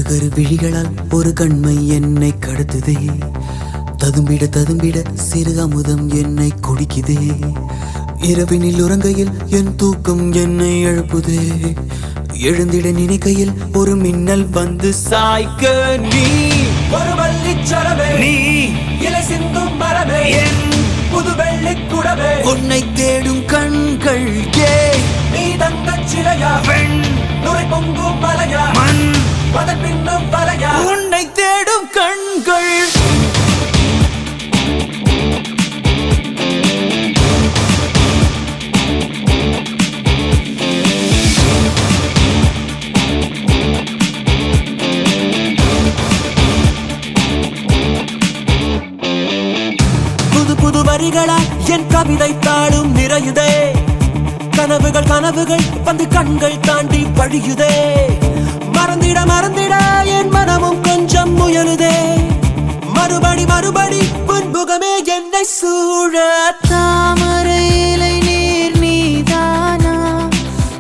கரு விழிகளால் ஒரு கண்மை என்னை கடத்துதே. ததும்பிட ததும்பிட சிறு அமுதம் என்னை குடிக்குதே. இரவினில் உறங்கையில் என் தூக்கம் என்னை எழுப்புதே. எழுந்திட நினைக்கையில் ஒரு மின்னல் வந்து சாய்க்க நீ ஒரு வள்ளிச்சரமே, நீ இலை சிந்தும் மரமே, என் புது வெள்ளிக் குடமே, உன்னை தேடும் கண்கள் ஏ நீ தங்கச் சிலையா, பெண் நுரை பொங்கும் மலையா, மண் அதன் பின்னும் வலையா, உன்னை தேடும் கண்கள். புது புது வரிகளால் என் கவிதை தாளும் நிறையுதே. கனவுகள் கனவுகள் வந்து கண்கள் தாண்டி பழியுதே. மறந்திட மறந்திட என் மனமும் கொஞ்சம் முயலுதே. மறுபடி மறுபடி முன்முகமே என்னை சூழ. தாமரை இலை நீர் நீதானா,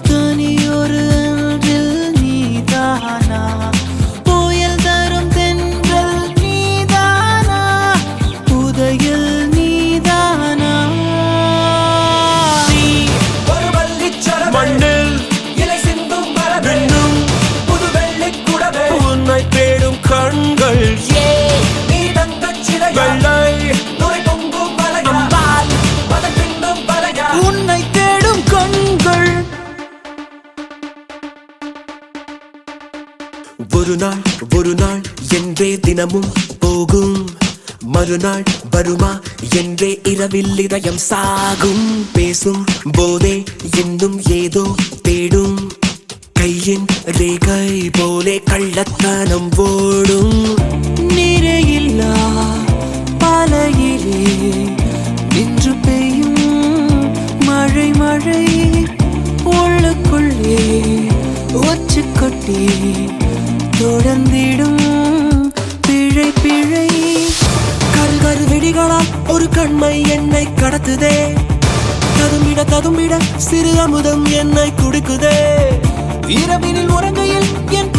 தனியொரு அன்றில் நீதானா, புயல் தரும் தென்றல் நீதானா, புதையல் நீதானா. நீ ஒரு வள்ளிச்சரமே, மண்ணில் இலை சிந்தும் மரமே, இன்னும் புது வெள்ளிக் குடமே, உன்னை தேடும் கண்கள் ஏ நீ தங்கச் சிலையா, வெள்ளை நுரை பொங்கும் மலையா, அம்பால் அதன் பின்னும் வலையா, உன்னை தேடும் கண்கள். ஒரு நாள் என்றே தினமும் போகும். மறுநாள் வருமா என்றே இரவில் இதயம் சாகும். பேசும் போதே இன்னும் ஏதோ தேடும். கையின் ரேகை போலே கள்ளத்தனம் ஓடும். நிறையில்லா பாலையிலே நின்று பெய்யும் மழை மழை உள்ளுக்குள்ளே ஒச்சு கொட்டி தொடர்ந்திடும் பிழை பிழை. கரு கரு வெடிகளால் ஒரு கண்மை என்னை கடத்துதே. ததும்பிட ததும்பிட சிறு அமுதம் என்னை குடிக்குதே. இரவினில் உறங்கையில் என்